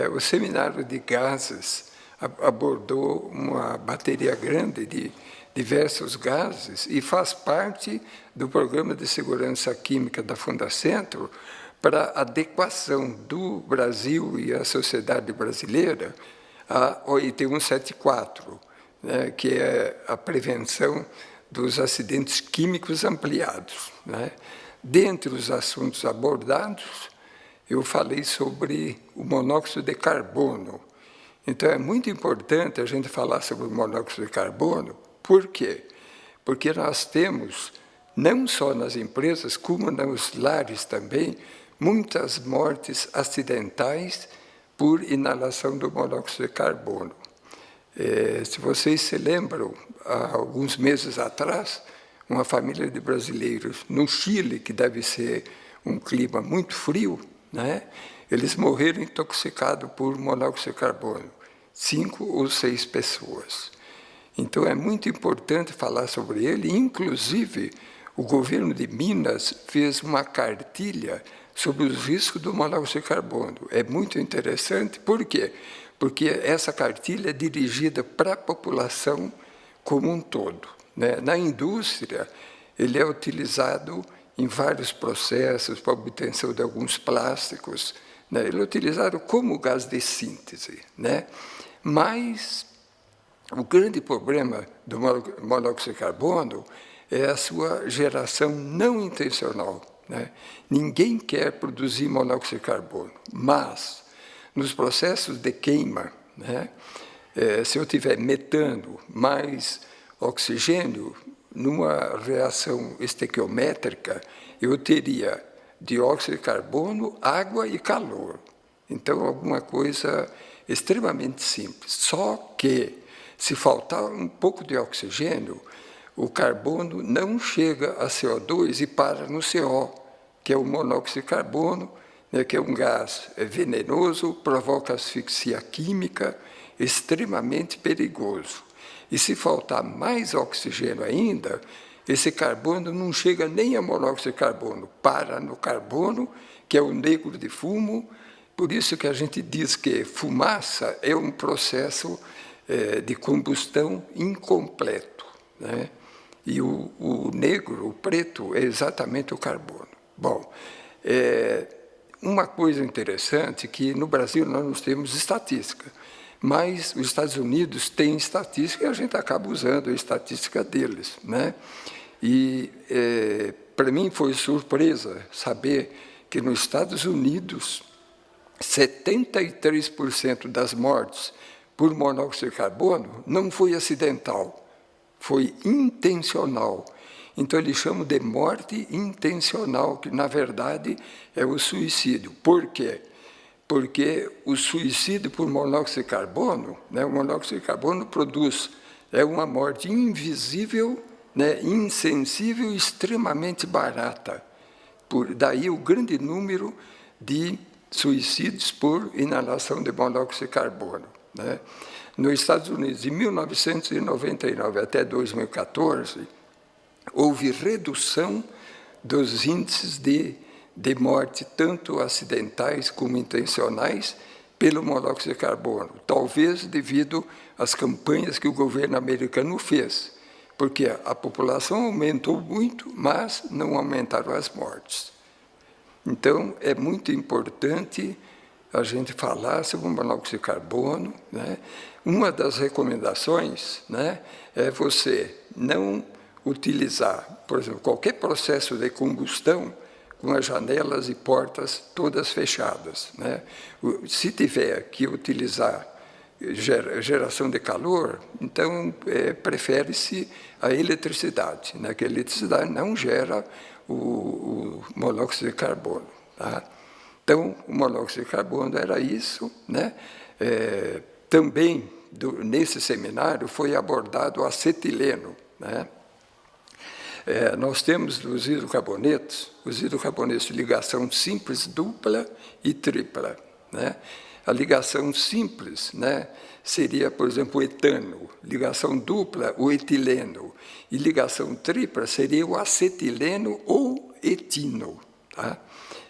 o Seminário de Gases abordou uma bateria grande de diversos gases e faz parte do Programa de Segurança Química da Fundacentro para adequação do Brasil e a sociedade brasileira à OIT 174, né, que é a prevenção dos acidentes químicos ampliados, né? Dentre os assuntos abordados, eu falei sobre o monóxido de carbono. Então, é muito importante a gente falar sobre o monóxido de carbono. Por quê? Porque nós temos, não só nas empresas, como nos lares também, muitas mortes acidentais por inalação do monóxido de carbono. Se vocês se lembram, há alguns meses atrás, uma família de brasileiros no Chile, que deve ser um clima muito frio, né? Eles morreram intoxicados por monóxido de carbono, 5 ou 6 pessoas. Então, é muito importante falar sobre ele. Inclusive, o governo de Minas fez uma cartilha sobre os riscos do monóxido de carbono. É muito interessante, por quê? Porque essa cartilha é dirigida para a população como um todo, né? Na indústria, ele é utilizado em vários processos para a obtenção de alguns plásticos, né? Ele é utilizado como gás de síntese, né? Mas o grande problema do monóxido de carbono é a sua geração não intencional, né? Ninguém quer produzir monóxido de carbono, mas nos processos de queima, né, se eu tiver metano mais oxigênio, numa reação estequiométrica, eu teria dióxido de carbono, água e calor. Então, alguma coisa extremamente simples. Só que, se faltar um pouco de oxigênio, o carbono não chega a CO2 e para no CO, que é o monóxido de carbono, né, que é um gás venenoso, provoca asfixia química, extremamente perigoso. E se faltar mais oxigênio ainda, esse carbono não chega nem a monóxido de carbono, para no carbono, que é o negro de fumo. Por isso que a gente diz que fumaça é um processo de combustão incompleto, né? E o negro, o preto, é exatamente o carbono. Bom, uma coisa interessante é que no Brasil nós não temos estatística, mas os Estados Unidos têm estatística e a gente acaba usando a estatística deles, né? E para mim foi surpresa saber que nos Estados Unidos 73% das mortes por monóxido de carbono não foi acidental, foi intencional. Então, eles chamam de morte intencional, que, na verdade, é o suicídio. Por quê? Porque o suicídio por monóxido de carbono, né, o monóxido de carbono produz uma morte invisível, né, insensível e extremamente barata. Daí o grande número de suicídios por inalação de monóxido de carbono, né? Nos Estados Unidos, de 1999 até 2014, houve redução dos índices de morte, tanto acidentais como intencionais, pelo monóxido de carbono, talvez devido às campanhas que o governo americano fez, porque a população aumentou muito, mas não aumentaram as mortes. Então, é muito importante a gente falar sobre o monóxido de carbono, né? Uma das recomendações, né, é você não utilizar, por exemplo, qualquer processo de combustão com as janelas e portas todas fechadas, né? Se tiver que utilizar geração de calor, então prefere-se a eletricidade, né? Que a eletricidade não gera o monóxido de carbono, tá? Então, o monóxido de carbono era isso, né? Também, nesse seminário, foi abordado o acetileno, né? Nós temos os hidrocarbonetos de ligação simples, dupla e tripla, né? A ligação simples, né, seria, por exemplo, o etano, ligação dupla, o etileno, e ligação tripla seria o acetileno ou etino, tá?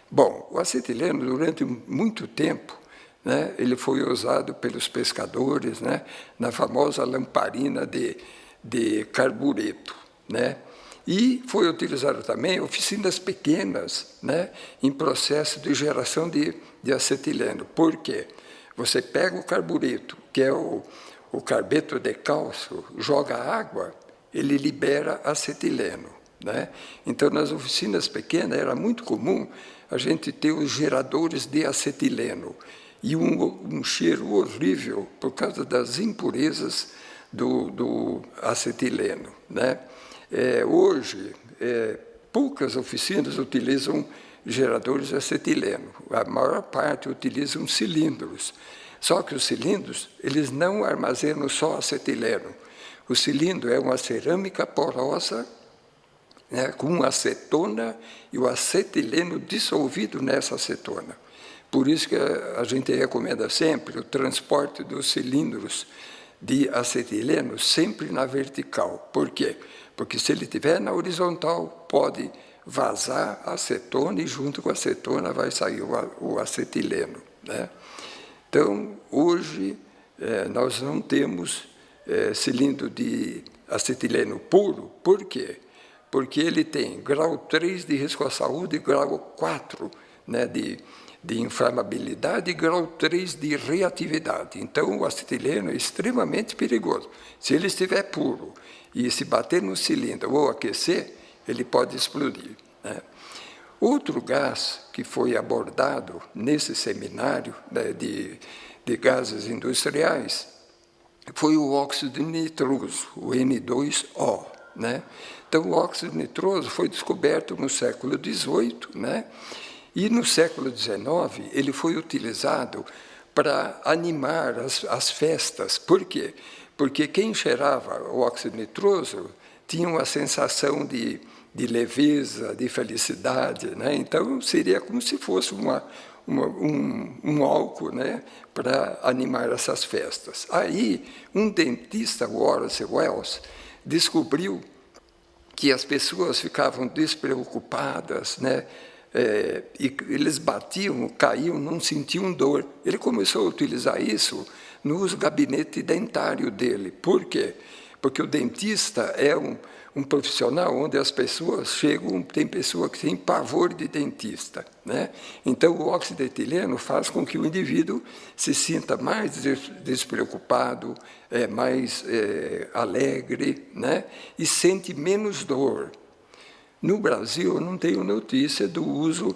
Bom, o acetileno, durante muito tempo, né? Ele foi usado pelos pescadores, né? Na famosa lamparina de carbureto, né? E foi utilizado também em oficinas pequenas, né? Em processo de geração de acetileno. Por quê? Você pega o carbureto, que é o carbeto de cálcio, joga água, ele libera acetileno, né? Então, nas oficinas pequenas, era muito comum a gente ter os geradores de acetileno e um cheiro horrível por causa das impurezas do acetileno, né? Hoje, poucas oficinas utilizam geradores de acetileno. A maior parte utilizam cilindros. Só que os cilindros, eles não armazenam só acetileno. O cilindro é uma cerâmica porosa, né, com acetona e o acetileno dissolvido nessa acetona. Por isso que a gente recomenda sempre o transporte dos cilindros de acetileno sempre na vertical. Por quê? Porque se ele estiver na horizontal, pode vazar a acetona e junto com a acetona vai sair o acetileno, né? Então, hoje, nós não temos cilindro de acetileno puro. Por quê? Porque ele tem grau 3 de risco à saúde e grau 4, né, de inflamabilidade e grau 3 de reatividade. Então, o acetileno é extremamente perigoso. Se ele estiver puro e se bater no cilindro ou aquecer, ele pode explodir, né? Outro gás que foi abordado nesse seminário, né, de gases industriais foi o óxido nitroso, o N2O, né? Então, o óxido nitroso foi descoberto no século XVIII, né? E no século XIX ele foi utilizado para animar as festas. Por quê? Porque quem cheirava o óxido nitroso tinha uma sensação de leveza, de felicidade, né? Então, seria como se fosse um álcool, né, para animar essas festas. Aí, um dentista, o Horace Wells, descobriu que as pessoas ficavam despreocupadas, né? E eles batiam, caíam, não sentiam dor. Ele começou a utilizar isso nos gabinetes dentários dele. Por quê? Porque o dentista é um profissional onde as pessoas chegam, tem pessoa que tem pavor de dentista, né? Então, o óxido etileno faz com que o indivíduo se sinta mais despreocupado, mais alegre, né? E sente menos dor. No Brasil, eu não tenho notícia do uso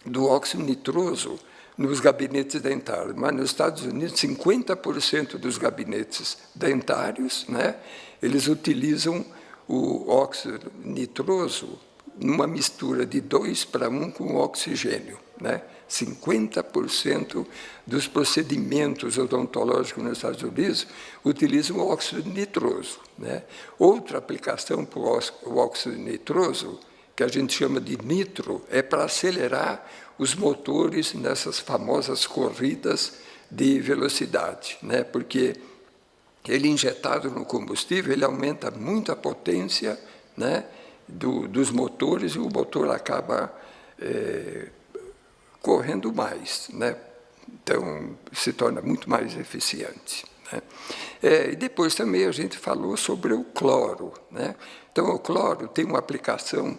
do óxido nitroso nos gabinetes dentários, mas nos Estados Unidos, 50% dos gabinetes dentários, né, eles utilizam o óxido nitroso numa mistura de 2:1 com oxigênio, né? 50% dos procedimentos odontológicos nos Estados Unidos utilizam o óxido nitroso, né? Outra aplicação para o óxido nitroso, que a gente chama de nitro, é para acelerar os motores nessas famosas corridas de velocidade, né? Porque ele injetado no combustível, ele aumenta muito a potência, né, dos motores e o motor acaba correndo mais, né? Então, se torna muito mais eficiente, né? E depois também a gente falou sobre o cloro, né? Então, o cloro tem uma aplicação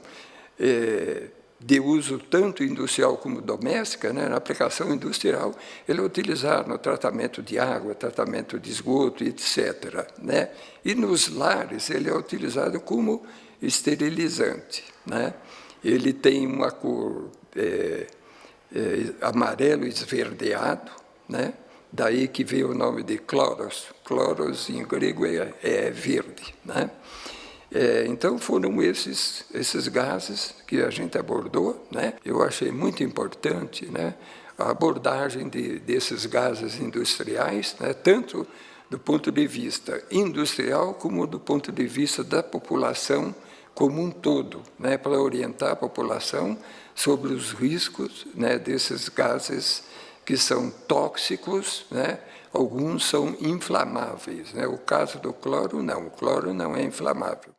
de uso tanto industrial como doméstica, né? Na aplicação industrial, ele é utilizado no tratamento de água, tratamento de esgoto, etc., né? E nos lares, ele é utilizado como esterilizante, né? Ele tem uma cor amarelo esverdeado, né? Daí que veio o nome de chloros. Chloros, em grego, é verde, né? Então, foram esses gases que a gente abordou, né? Eu achei muito importante, né, a abordagem desses gases industriais, né, tanto do ponto de vista industrial como do ponto de vista da população como um todo, né, para orientar a população sobre os riscos, né, desses gases que são tóxicos, né? Alguns são inflamáveis, né? O caso do cloro não é inflamável.